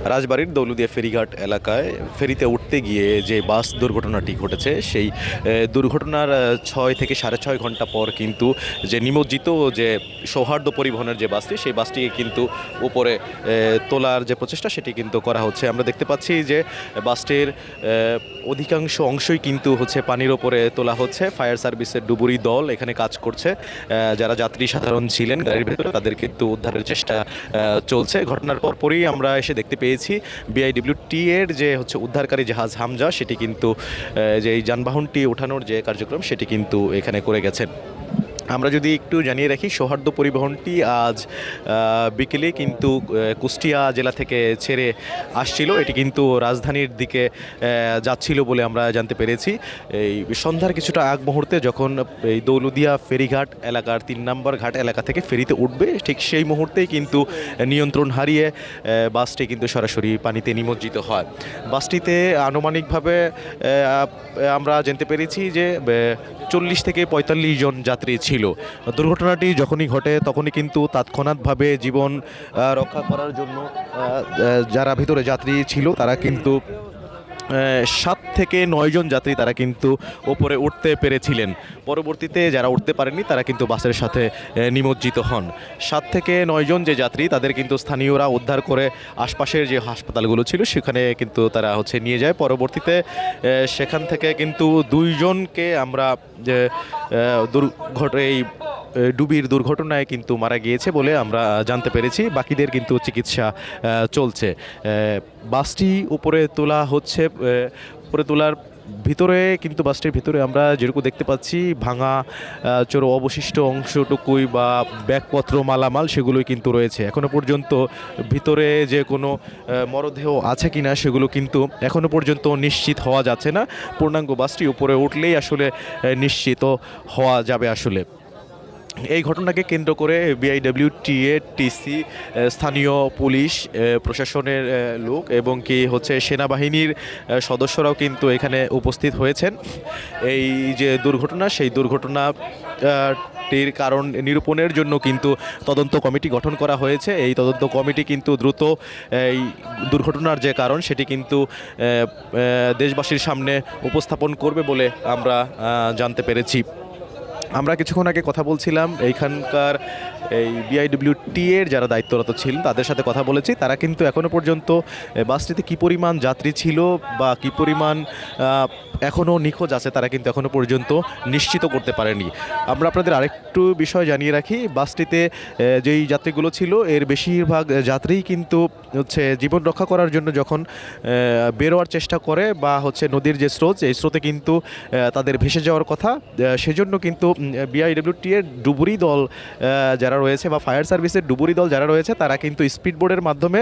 রাজবাড়ীর দৌলুদিয়া ফেরিঘাট এলাকায় ফেরিতে উঠতে গিয়ে যে বাস দুর্ঘটনাটি ঘটেছে সেই দুর্ঘটনার 6 থেকে 6.5 ঘন্টা পর কিন্তু যে নিমজ্জিত যে সৌহার্দ্য পরিবহনের যে বাসটি সেই বাসটিকে কিন্তু উপরে তোলার যে প্রচেষ্টা সেটি কিন্তু করা হচ্ছে। আমরা দেখতে পাচ্ছি যে বাসটির অধিকাংশ অংশই কিন্তু হচ্ছে পানির ওপরে তোলা হচ্ছে। ফায়ার সার্ভিসের ডুবুরি দল এখানে কাজ করছে। যারা যাত্রী সাধারণ ছিলেন গাড়ির ভেতরে তাদের কিন্তু উদ্ধারের চেষ্টা চলছে। ঘটনার পরপরই আমরা এসে দেখতে পেয়েছি বিআইডব্লিউটি এর যে হচ্ছে উদ্ধারকারী জাহাজ হামজা সেটি কিন্তু যে এই যানবাহনটি ওঠানোর যে কার্যক্রম সেটি কিন্তু এখানে করে গেছেন। আমরা যদি একটু জানিয়ে রাখি, সৌহার্দ্য পরিবহনটি আজ বিকেলে কিন্তু কুষ্টিয়া জেলা থেকে ছেড়ে আসছিল। এটি কিন্তু রাজধানীর দিকে যাচ্ছিল বলে আমরা জানতে পেরেছি। এই সন্ধ্যার কিছুটা আগ মুহূর্তে যখন এই দৌলুদিয়া ফেরিঘাট এলাকার 3 নম্বর ঘাট এলাকা থেকে ফেরিতে উঠবে ঠিক সেই মুহূর্তেই কিন্তু নিয়ন্ত্রণ হারিয়ে বাসটি কিন্তু সরাসরি পানিতে নিমজ্জিত হয়। বাসটিতে আনুমানিকভাবে আমরা জানতে পেরেছি যে 40 থেকে 45 জন যাত্রী ছিল। দুর্ঘটনাটি যখনই ঘটে তখনই কিন্তু তৎক্ষণাৎভাবে জীবন রক্ষা করার জন্য যারা ভিতরে যাত্রী ছিল তারা কিন্তু 7 থেকে 9 জন যাত্রী তারা কিন্তু ওপরে উঠতে পেরেছিলেন। পরবর্তীতে যারা উঠতে পারেননি তারা কিন্তু বাসের সাথে নিমজ্জিত হন। 7 থেকে 9 জন যে যাত্রী তাদের কিন্তু স্থানীয়রা উদ্ধার করে আশপাশের যে হাসপাতালগুলো ছিল সেখানে কিন্তু তারা হচ্ছে নিয়ে যায়। পরবর্তীতে সেখান থেকে কিন্তু 2 জনকে আমরা যে এই ডুবির দুর্ঘটনায় কিন্তু মারা গিয়েছে বলে আমরা জানতে পেরেছি। বাকিদের কিন্তু চিকিৎসা চলছে। বাসটি উপরে তোলা হচ্ছে। উপরে তোলার ভিতরে কিন্তু বাসটির ভিতরে আমরা যেরকম দেখতে পাচ্ছি ভাঙা চোর অবশিষ্ট অংশটুকুই বা ব্যাগপত্র মালামাল সেগুলোই কিন্তু রয়েছে। এখনও পর্যন্ত ভিতরে যে কোনো মরদেহ আছে কিনা সেগুলো কিন্তু এখনও পর্যন্ত নিশ্চিত হওয়া যাচ্ছে না। পূর্ণাঙ্গ বাসটি উপরে উঠলেই আসলে নিশ্চিত হওয়া যাবে। আসলে এই ঘটনাকে কেন্দ্র করে বিআইডব্লিউটিএ টিসি স্থানীয় পুলিশ প্রশাসনের লোক এবং কি হচ্ছে সেনাবাহিনীর সদস্যরাও কিন্তু এখানে উপস্থিত হয়েছেন। এই যে দুর্ঘটনা সেই দুর্ঘটনা টির কারণ নিরূপণের জন্য কিন্তু তদন্ত কমিটি গঠন করা হয়েছে। এই তদন্ত কমিটি কিন্তু দ্রুত এই দুর্ঘটনার যে কারণ সেটি কিন্তু দেশবাসীর সামনে উপস্থাপন করবে বলে আমরা জানতে পেরেছি। আমরা কিছুক্ষণ আগে কথা বলছিলাম এইখানকার এই বিআইডব্লিউটি এর যারা দায়িত্বরত ছিলেন তাদের সাথে কথা বলেছি। তারা কিন্তু এখনও পর্যন্ত বাসটিতে কী পরিমাণ যাত্রী ছিল বা কী পরিমাণ এখনও নিখোঁজ আছে তারা কিন্তু এখনও পর্যন্ত নিশ্চিত করতে পারেনি। আমরা আপনাদের আরেকটু বিষয় জানিয়ে রাখি, বাসটিতে যেই যাত্রীগুলো ছিল এর বেশিরভাগ যাত্রীই কিন্তু হচ্ছে জীবন রক্ষা করার জন্য যখন বেরোয়ার চেষ্টা করে বা হচ্ছে নদীর যে স্রোত এই স্রোতে কিন্তু তাদের ভেসে যাওয়ার কথা। সেজন্য কিন্তু বিআইডব্লিউটি এর ডুবুরি দল যারা রয়েছে বা ফায়ার সার্ভিসের ডুবুরি দল যারা রয়েছে তারা কিন্তু স্পিডবোটের মাধ্যমে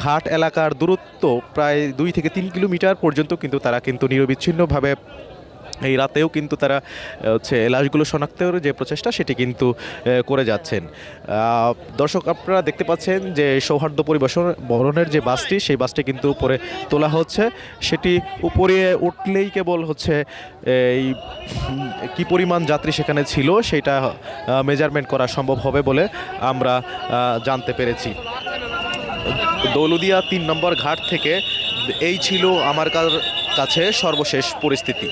ঘাট এলাকার দূরত্ব প্রায় 2 থেকে 3 কিলোমিটার পর্যন্ত কিন্তু তারা কিন্তু নিরবিচ্ছিন্নভাবে এই রাতেও কিন্তু তারা হচ্ছে লাশগুলো শনাক্তের যে প্রচেষ্টা সেটি কিন্তু করে যাচ্ছেন। দর্শক আপনারা দেখতে পাচ্ছেন যে সৌহার্দ্য পরিবহনের যে বাসটি সেই বাসটি কিন্তু উপরে তোলা হচ্ছে। সেটি উপরে উঠলেই কেবল হচ্ছে এই কী পরিমাণ যাত্রী সেখানে ছিল সেটা মেজারমেন্ট করা সম্ভব হবে বলে আমরা জানতে পেরেছি। দৌলুদিয়া 3 নম্বর ঘাট থেকে এই ছিল আমার কাছে সর্বশেষ পরিস্থিতি।